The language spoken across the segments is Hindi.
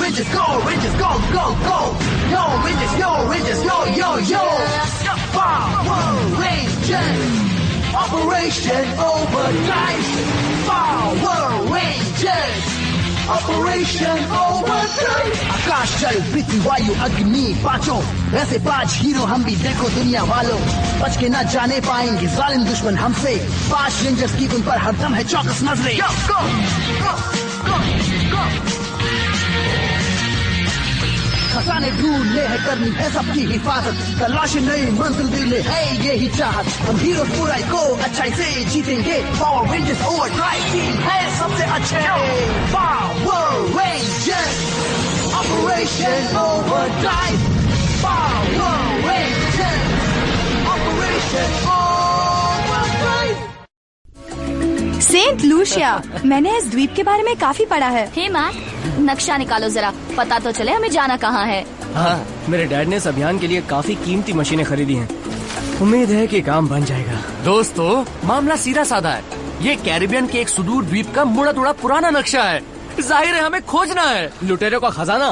Rangers, go, Rangers, go, go, go. Yo, Rangers, yo, Rangers, yo, yo, yo. Power Rangers, Operation Overdrive. Power Rangers, Operation Overdrive. आकाश जल पृथ्वी वायु अग्नि पांचों ऐसे 5 हीरो हम भी देखो दुनिया वालों बच के ना जाने पाएंगे जालिम दुश्मन हमसे 5 रेंजर्स की उन पर हरदम है चौकस नजरें go go go go go खजाने ढूंढने हैं करनी है सबकी हिफाजत तलाशी नई मंजिल दिले है यही चाहत हम हीरो बुराई को अच्छाई से जीतेंगे पावर रेंजर्स ओवरड्राइव टीम है सबसे अच्छे Power Rangers Operation Overdrive Power Rangers Operation Overdrive Saint Lucia, मैंने इस द्वीप के बारे में काफी पढ़ा है। हे मैक, नक्शा निकालो जरा, पता तो चले हमें जाना कहाँ है। हाँ, मेरे डैड ने इस अभियान के लिए काफी कीमती मशीनें खरीदी हैं। उम्मीद है कि काम बन जाएगा। दोस्तों, मामला सीधा साधा है। ये कैरिबियन के एक सुदूर द्वीप का मुड़ा तुड़ा पुराना नक्शा है। जाहिर है हमें खोजना है लुटेरों का खजाना।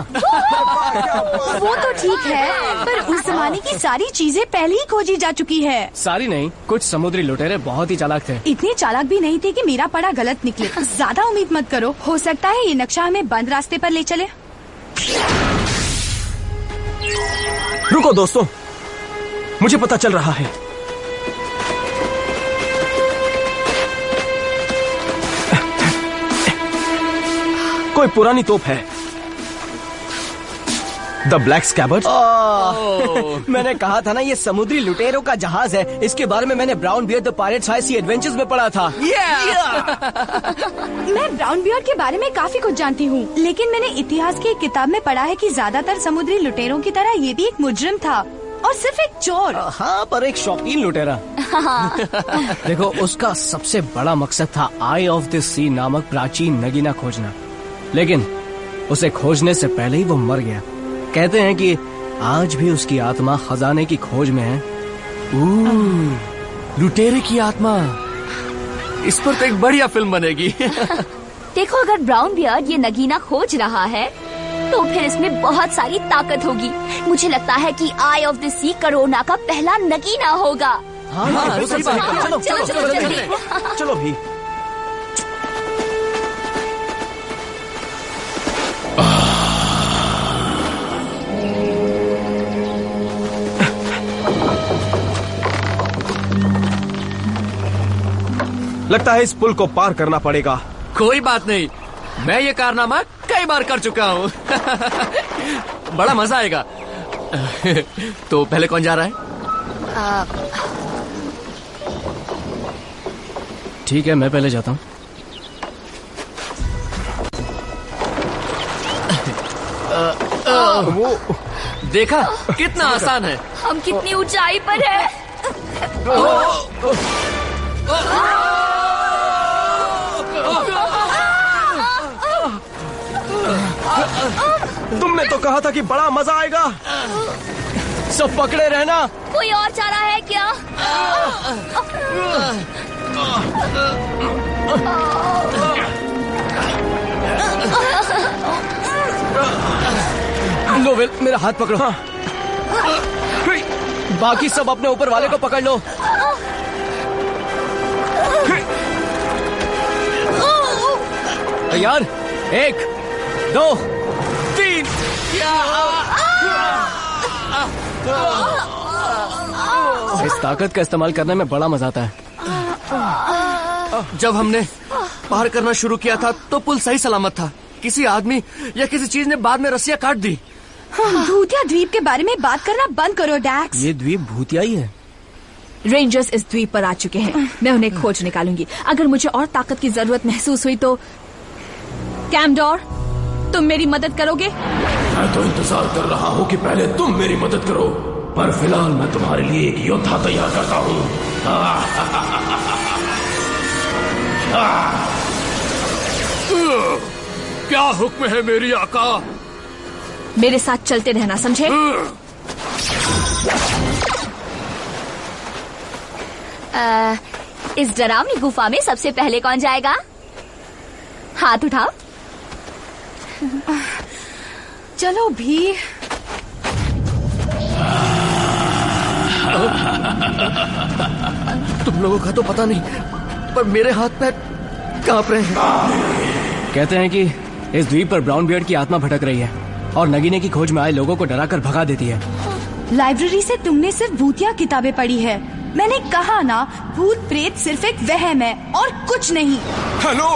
वो तो ठीक है, पर उस जमाने की सारी चीजें पहले ही खोजी जा चुकी है। सारी नहीं, कुछ समुद्री लुटेरे बहुत ही चालाक थे। इतने चालाक भी नहीं थे कि मेरा पढ़ा गलत निकले। ज्यादा उम्मीद मत करो, हो सकता है ये नक्शा हमें बंद रास्ते पर ले चले। रुको दोस्तों, मुझे पता चल रहा है। कोई पुरानी तोप है। The black scabbard. मैंने कहा था ना, ये समुद्री लुटेरों का जहाज है। इसके बारे में मैंने Brown Beard the Pirates high sea adventures में पढ़ा था। मैं ब्राउन बियर्ड के बारे में काफी कुछ जानती हूँ, लेकिन मैंने इतिहास की एक किताब में पढ़ा है कि ज्यादातर समुद्री लुटेरों की तरह ये भी एक मुजरिम था और सिर्फ एक चोर। हाँ, पर एक शौकीन लुटेरा। देखो, उसका सबसे बड़ा मकसद था आई ऑफ द सी नामक प्राचीन नगीना खोजना, लेकिन उसे खोजने से पहले ही वो मर गया। कहते हैं कि आज भी उसकी आत्मा खजाने की खोज में है। लुटेरे की आत्मा, इस पर तो एक बढ़िया फिल्म बनेगी। देखो, अगर ब्राउन बियर्ड ये नगीना खोज रहा है तो फिर इसमें बहुत सारी ताकत होगी। मुझे लगता है कि आई ऑफ द सी कोरोना का पहला नगीना होगा। हाँ, सही बात है। चलो भी। लगता है इस पुल को पार करना पड़ेगा। कोई बात नहीं, मैं ये कारनामा कई बार कर चुका हूँ। बड़ा मजा आएगा। तो पहले कौन जा रहा है? ठीक है, मैं पहले जाता हूँ। देखा कितना आसान है। हम कितनी ऊंचाई पर है। तुमने तो कहा था कि बड़ा मजा आएगा। सब पकड़े रहना। कोई और चारा है क्या? नोवेल, मेरा हाथ पकड़ो। हाँ। बाकी सब अपने ऊपर वाले को पकड़ लो। तैयार? 1 2 3। इस ताकत का इस्तेमाल करने में बड़ा मजा आता है। जब हमने पार करना शुरू किया था तो पुल सही सलामत था। किसी आदमी या किसी चीज ने बाद में रस्सियां काट दी। भूतिया द्वीप के बारे में बात करना बंद करो डैक्स। ये द्वीप भूतिया ही है। रेंजर्स इस द्वीप पर आ चुके हैं। मैं उन्हें खोज निकालूंगी। अगर मुझे और ताकत की जरूरत महसूस हुई तो कैमडोर, तुम मेरी मदद करोगे? मैं तो इंतजार कर रहा हूँ कि पहले तुम मेरी मदद करो, पर फिलहाल मैं तुम्हारे लिए एक योद्धा तैयार करता हूँ। क्या हुक्म है मेरी आका? मेरे साथ चलते रहना, समझे? इस डरावनी गुफा में सबसे पहले कौन जाएगा? हाथ उठाओ। चलो भी। तुम लोगों का तो पता नहीं, पर मेरे हाथ पैर कांप रहे हैं। कहते हैं कि इस द्वीप पर ब्राउन बियर्ड की आत्मा भटक रही है और नगीने की खोज में आए लोगों को डराकर भगा देती है। लाइब्रेरी से तुमने सिर्फ भूतिया किताबें पढ़ी है। मैंने कहा ना, भूत प्रेत सिर्फ एक वहम है और कुछ नहीं। हेलो,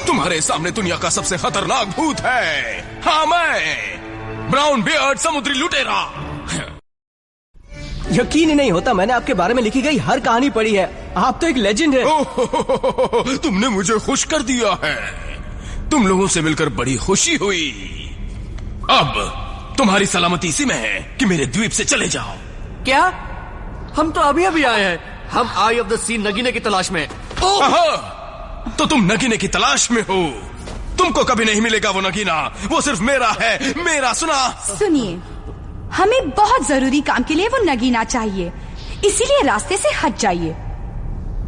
तुम्हारे सामने दुनिया का सबसे खतरनाक भूत है। हाँ, मैं ब्राउन बियर्ड समुद्री लुटेरा। यकीन ही नहीं होता, मैंने आपके बारे में लिखी गई हर कहानी पढ़ी है। आप तो एक लेजेंड है। तुमने मुझे खुश कर दिया है। तुम लोगों से मिलकर बड़ी खुशी हुई। अब तुम्हारी सलामती इसी में है कि मेरे द्वीप से चले जाओ। क्या? हम तो अभी अभी आए हैं। हम आई ऑफ द सी नगीने की तलाश में। तो तुम नगीने की तलाश में हो। तुमको कभी नहीं मिलेगा वो नगीना। वो सिर्फ मेरा है, मेरा। सुनिए, हमें बहुत जरूरी काम के लिए वो नगीना चाहिए, इसीलिए रास्ते से हट जाइए।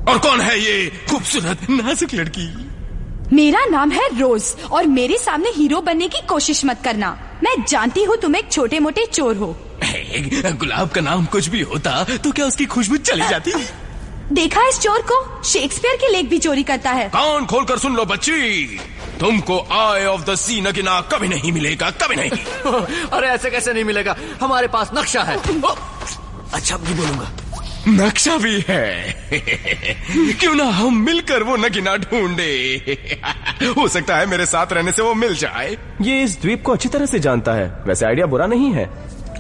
और कौन है ये खूबसूरत नाजुक लड़की? मेरा नाम है रोज और मेरे सामने हीरो बनने की कोशिश मत करना। मैं जानती हूँ तुम एक छोटे मोटे चोर हो। गुलाब का नाम कुछ भी होता तो क्या उसकी खुशबू चली जाती? देखा इस चोर को? शेक्सपियर के लेख भी चोरी करता है। कान खोलकर सुन लो बच्ची, तुमको आई ऑफ द सी नगीना कभी नहीं मिलेगा, कभी नहीं। अरे ऐसे कैसे नहीं मिलेगा? हमारे पास नक्शा है। अच्छा अब नहीं बोलूंगा। नक्शा भी है। क्यों ना हम मिलकर वो नगीना ढूंढे। हो सकता है मेरे साथ रहने से वो मिल जाए। ये इस द्वीप को अच्छी तरह से जानता है, वैसे आइडिया बुरा नहीं है।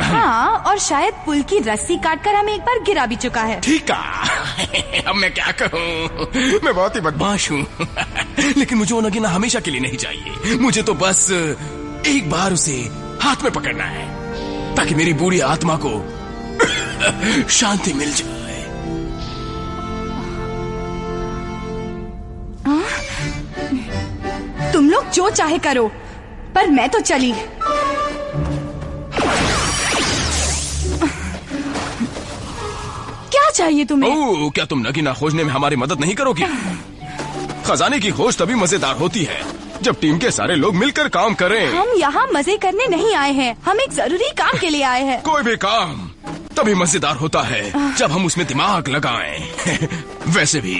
हाँ, और शायद पुल की रस्सी काटकर हमें एक बार गिरा भी चुका है। ठीक है, अब मैं क्या कहूँ, मैं बहुत ही बदमाश हूँ। लेकिन मुझे वो नगीना हमेशा के लिए नहीं चाहिए। मुझे तो बस एक बार उसे हाथ में पकड़ना है ताकि मेरी बूढ़ी आत्मा को शांति मिल जाए। तुम लोग जो चाहे करो, पर मैं तो चली। क्या चाहिए तुम्हें? ओह, क्या तुम नगीना खोजने में हमारी मदद नहीं करोगी? खजाने की खोज तभी मजेदार होती है जब टीम के सारे लोग मिलकर काम करें। हम यहाँ मजे करने नहीं आए हैं, हम एक जरूरी काम के लिए आए हैं। कोई भी काम तभी मजेदार होता है जब हम उसमें दिमाग लगाएं। वैसे भी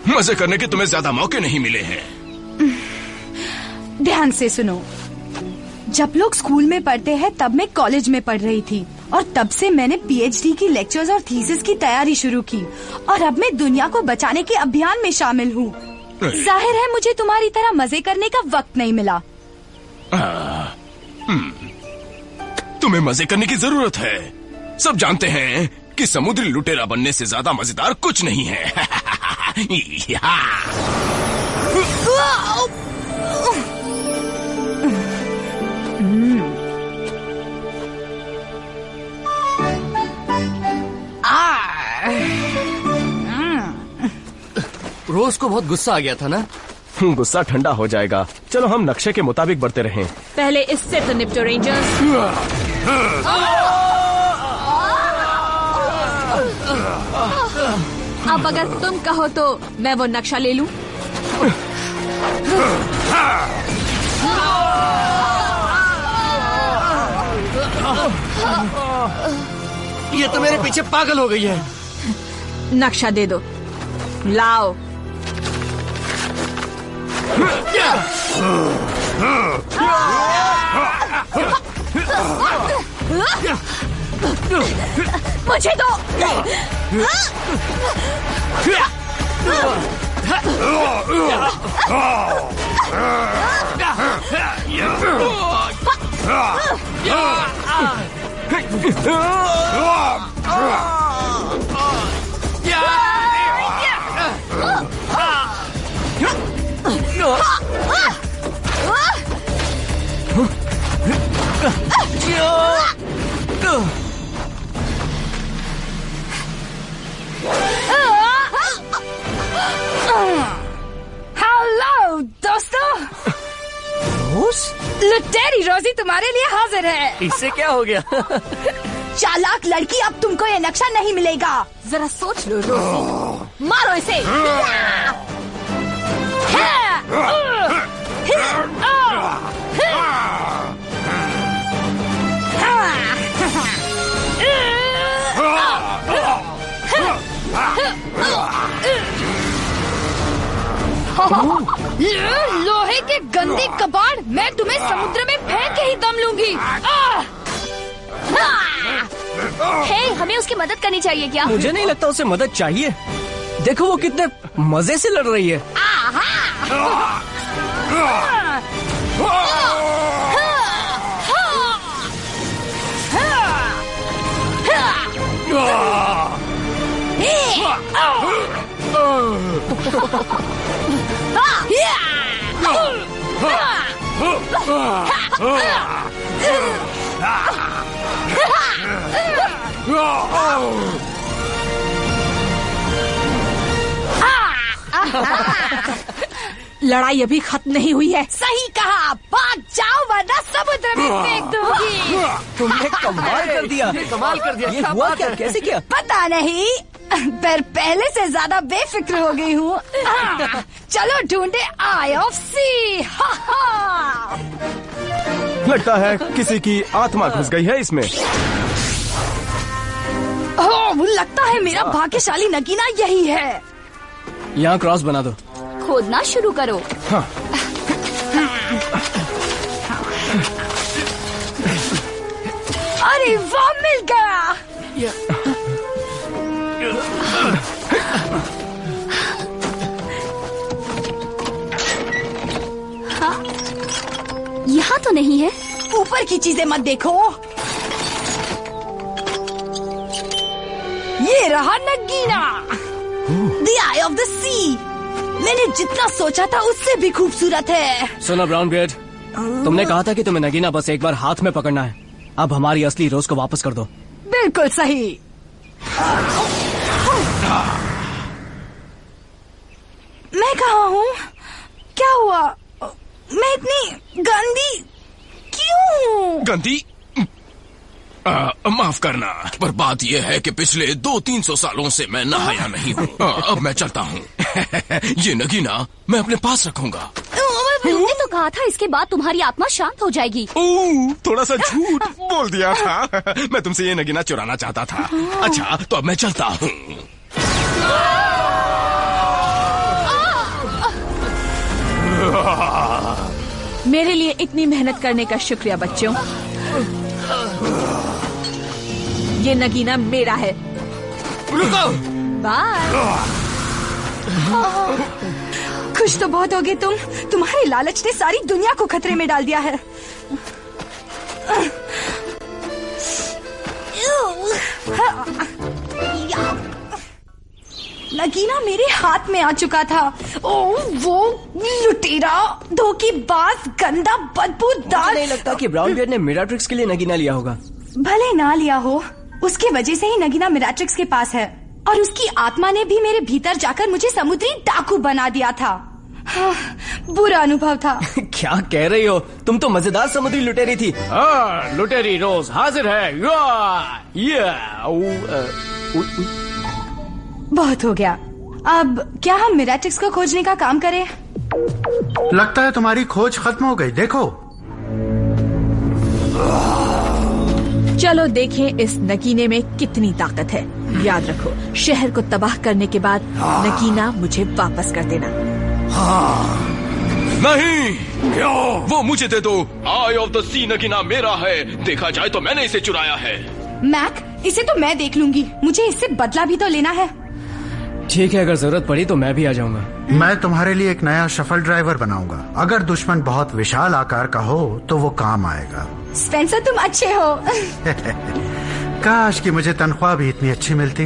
मजे करने के तुम्हें ज्यादा मौके नहीं मिले हैं। ध्यान से सुनो, जब लोग स्कूल में पढ़ते हैं तब मैं कॉलेज में पढ़ रही थी और तब से मैंने पीएचडी की लेक्चर्स और थीसिस की तैयारी शुरू की और अब मैं दुनिया को बचाने के अभियान में शामिल हूँ। जाहिर है मुझे तुम्हारी तरह मजे करने का वक्त नहीं मिला। तुम्हें मजे करने की जरूरत है। सब जानते हैं कि समुद्री लुटेरा बनने से ज्यादा मजेदार कुछ नहीं है। रोज को बहुत गुस्सा आ गया था ना? गुस्सा ठंडा हो जाएगा। चलो हम नक्शे के मुताबिक बढ़ते रहें। पहले इससे तो निपटो रेंजर्स। अब अगर तुम कहो तो मैं वो नक्शा ले लूं। ये तो मेरे पीछे पागल हो गई है। नक्शा दे दो, लाओ। मुझे दो। हेलो दोस्तों। लुटेरी रोजी तुम्हारे लिए हाजिर है। इससे क्या हो गया? चालाक लड़की, अब तुमको ये नक्शा नहीं मिलेगा। जरा सोच लो रोजी। मारो इसे। लोहे के गंदे कबाड़, मैं तुम्हें समुद्र में फेंक के ही दम लूंगी। हे, हमें उसकी मदद करनी चाहिए क्या? मुझे नहीं लगता उसे मदद चाहिए। देखो वो कितने मजे से लड़ रही है। लड़ाई अभी खत्म नहीं हुई है। सही कहा, भाग जाओ वरना समुद्र में फेंक दूंगी। तुमने कमाल कर दिया। कमाल कर दिया। ये हुआ क्या? कैसे किया? पता नहीं, पर पहले से ज्यादा बेफिक्र हो गई हूँ। चलो ढूंढे आई ऑफ सी। लगता है किसी की आत्मा घुस गई है इसमें। ओह, लगता है मेरा भाग्यशाली नगीना यही है। यहाँ क्रॉस बना दो। खोदना शुरू करो। हाँ। अरे वाह, मिल गया। हाँ? यहाँ तो नहीं है। ऊपर की चीजें मत देखो। ये रहा नगीना, the eye of the sea. मैंने जितना सोचा था उससे भी खूबसूरत है। सुनो ब्राउन बियर्ड, तुमने कहा था कि तुम्हें नगीना बस एक बार हाथ में पकड़ना है। अब हमारी असली रोज को वापस कर दो। बिल्कुल सही। मैं कहाँ हूँ? क्या हुआ? मैं इतनी गंदी क्यों हूँ? गंदी? माफ करना, पर बात यह है कि पिछले 200-300 सालों से मैं नहाया नहीं हूँ। अब मैं चलता हूँ। ये नगीना मैं अपने पास रखूंगा। तुमने तो कहा था इसके बाद तुम्हारी आत्मा शांत हो जाएगी। थोड़ा सा झूठ बोल दिया था। मैं तुमसे ये नगीना चुराना चाहता था। अच्छा, तो अब मैं चलता हूँ। मेरे लिए इतनी मेहनत करने का शुक्रिया बच्चों। ये नगीना मेरा है। रुको। बाय। खुश तो बहुत होगे तुम। तुम्हारे लालच ने सारी दुनिया को खतरे में डाल दिया है। नगीना मेरे हाथ में आ चुका था। ओह, वो लुटेरा, धोखेबाज, गंदा, बदबूदार। नहीं लगता कि ब्राउन बियर्ड ने मिराट्रिक्स के लिए नगीना लिया होगा। भले ना लिया हो, उसकी वजह से ही नगीना मिराट्रिक्स के पास है। और उसकी आत्मा ने भी मेरे भीतर जाकर मुझे समुद्री डाकू बना दिया था। हाँ, बुरा अनुभव था। क्या कह रही हो? तुम तो मजेदार समुद्री लुटेरी थी। लुटेरी रोज हाजिर है। बहुत हो गया। अब क्या हम मिराट्रिक्स को खोजने का काम करें? लगता है तुम्हारी खोज खत्म हो गई। देखो। चलो देखें इस नगीने में कितनी ताकत है। याद रखो, शहर को तबाह करने के बाद नगीना मुझे वापस कर देना। नहीं, वो मुझे दे दो। आई ऑफ द सी नगीना मेरा है। देखा जाए तो मैंने इसे चुराया है। मैक, इसे तो मैं देख लूंगी। मुझे इससे बदला भी तो लेना है। ठीक है, अगर जरूरत पड़ी तो मैं भी आ जाऊंगा। मैं तुम्हारे लिए एक नया शफल ड्राइवर बनाऊंगा। अगर दुश्मन बहुत विशाल आकार का हो तो वो काम आएगा। स्पेंसर, तुम अच्छे हो। काश कि मुझे तनख्वाह भी इतनी अच्छी मिलती।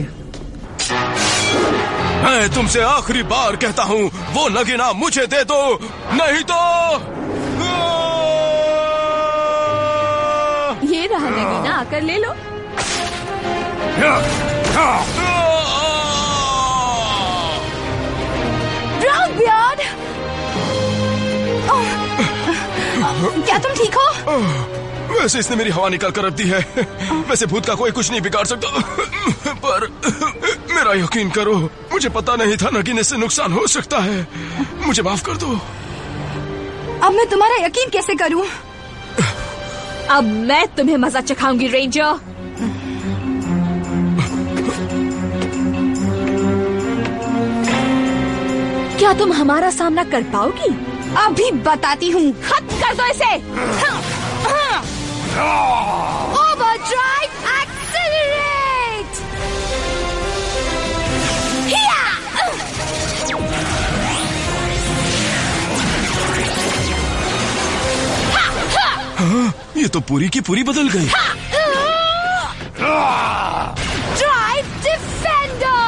मैं तुमसे आखिरी बार कहता हूँ, वो नगीना मुझे दे दो, नहीं तो ये रहा नगीना, आकर ले लो। ब्राउन बियर्ड, क्या तुम ठीक हो? वैसे इसने मेरी हवा निकाल कर रख दी है। वैसे भूत का कोई कुछ नहीं बिगाड़ सकता, पर मेरा यकीन करो, मुझे पता नहीं था नगीने से नुकसान हो सकता है। मुझे माफ कर दो। अब मैं तुम्हारा यकीन कैसे करूं? अब मैं तुम्हें मजा चखाऊंगी रेंजर। क्या तुम हमारा सामना कर पाओगी? अभी बताती हूँ। खत्म कर दो इसे। Overdrive accelerate. हाँ, ये तो पूरी की पूरी बदल गई। Drive defender.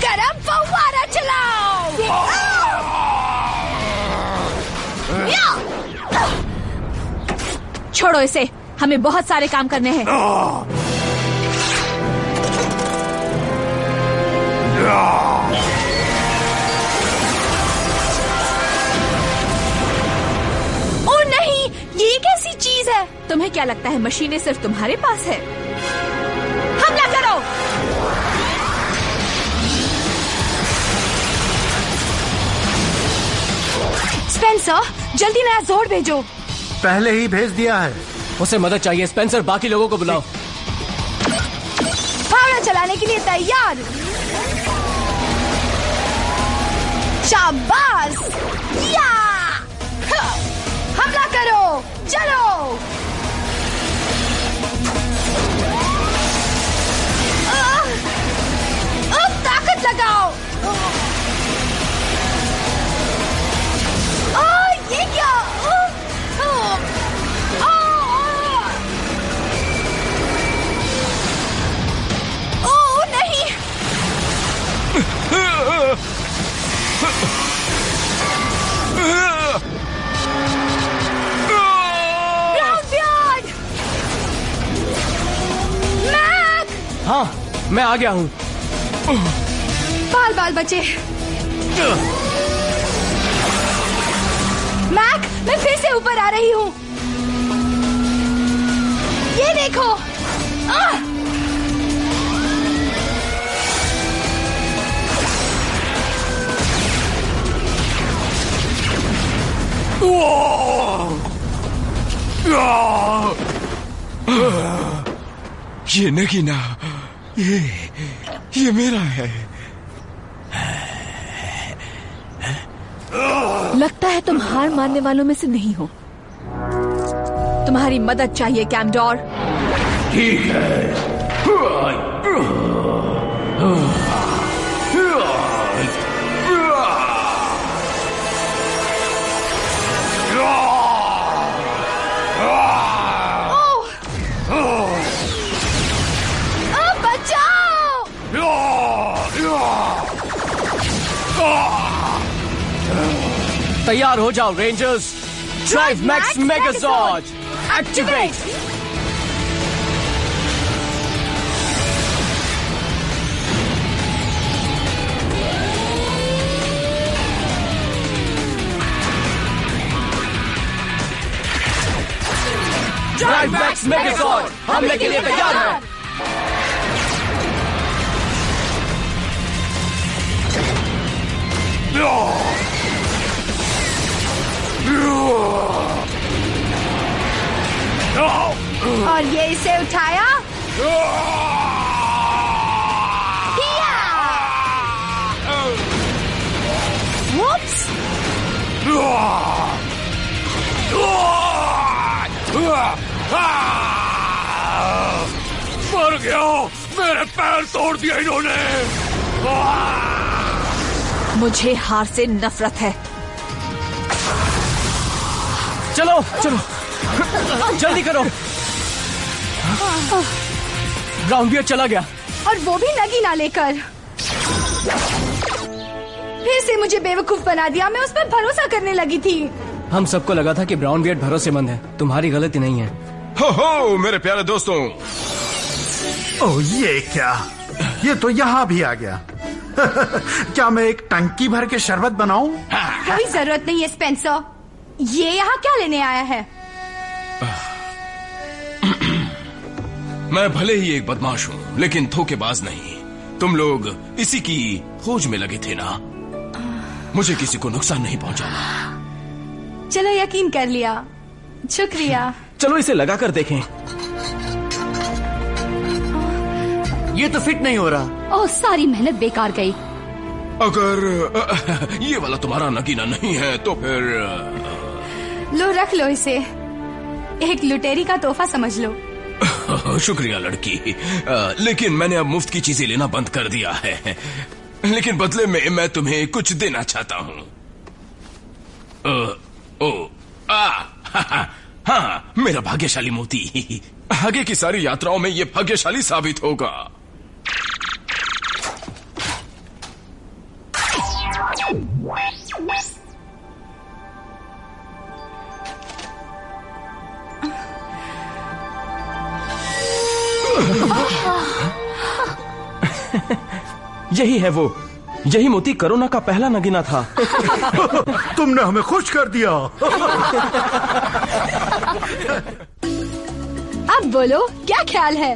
गरम फव्वारा चलाओ। छोड़ो इसे, हमें बहुत सारे काम करने हैं। ओ नहीं, ये कैसी चीज है? तुम्हें क्या लगता है मशीनें सिर्फ तुम्हारे पास है? हमला करो। स्पेंसर, जल्दी नया जोड़ भेजो। पहले ही भेज दिया है। उसे मदद चाहिए। स्पेंसर, बाकी लोगों को बुलाओ। फावड़ा चलाने के लिए तैयार। शाबाश। या! हमला करो, चलो। अब ताकत लगाओ। ये क्या? ओ नहीं। मैक! हाँ, मैं आ गया हूँ। बाल बाल बचे। मैक, मैं फिर से ऊपर आ रही हूँ। ये देखो। ये नगीना, ये मेरा है। लगता है तुम हार मानने वालों में से नहीं हो। तुम्हारी मदद चाहिए कैमडोर। ठीक है। तैयार हो जाओ rangers. Drive max Megazord activate. Drive max Megazord हमले के लिए तैयार है। और ये इसे उठाया। Whoops! मर गया। मेरे पैर तोड़ दिए इन्होंने। मुझे हार से नफरत है। चलो चलो, जल्दी करो। ब्राउन बियर चला गया। और वो भी नगीना लेकर। फिर से मुझे बेवकूफ बना दिया। मैं उस पर भरोसा करने लगी थी। हम सबको लगा था कि ब्राउन बियर्ड भरोसेमंद है। तुम्हारी गलती नहीं है। हो मेरे प्यारे दोस्तों। ओह ये क्या, ये तो यहाँ भी आ गया। क्या मैं एक टंकी भर के शरबत बनाऊं? कोई जरूरत नहीं है स्पेंसर। ये यहाँ क्या लेने आया है? मैं भले ही एक बदमाश हूँ लेकिन धोखेबाज नहीं। तुम लोग इसी की खोज में लगे थे ना। मुझे किसी को नुकसान नहीं पहुंचाना। चलो यकीन कर लिया, शुक्रिया। चलो इसे लगा कर देखें। ये तो फिट नहीं हो रहा। ओह सारी मेहनत बेकार गई। अगर ये वाला तुम्हारा नगीना नहीं है तो फिर लो रख लो इसे, एक लुटेरी का तोहफा समझ लो। शुक्रिया लड़की, लेकिन मैंने अब मुफ्त की चीजें लेना बंद कर दिया है। लेकिन बदले में मैं तुम्हें कुछ देना चाहता हूँ। हाँ, मेरा भाग्यशाली मोती। आगे की सारी यात्राओं में ये भाग्यशाली साबित होगा। यही है वो, यही मोती कोरोना का पहला नगीना था। तुमने हमें खुश कर दिया। अब बोलो क्या ख्याल है?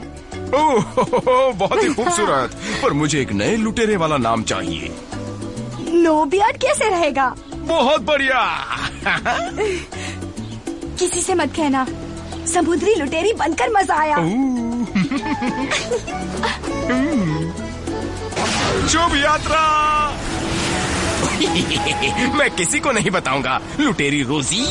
ओह बहुत ही खूबसूरत, पर मुझे एक नए लुटेरे वाला नाम चाहिए। नो बियर्ड कैसे रहेगा? बहुत बढ़िया। किसी से मत कहना, समुद्री लुटेरी बनकर मजा आया। शुभ यात्रा। मैं किसी को नहीं बताऊंगा, लुटेरी रोजी।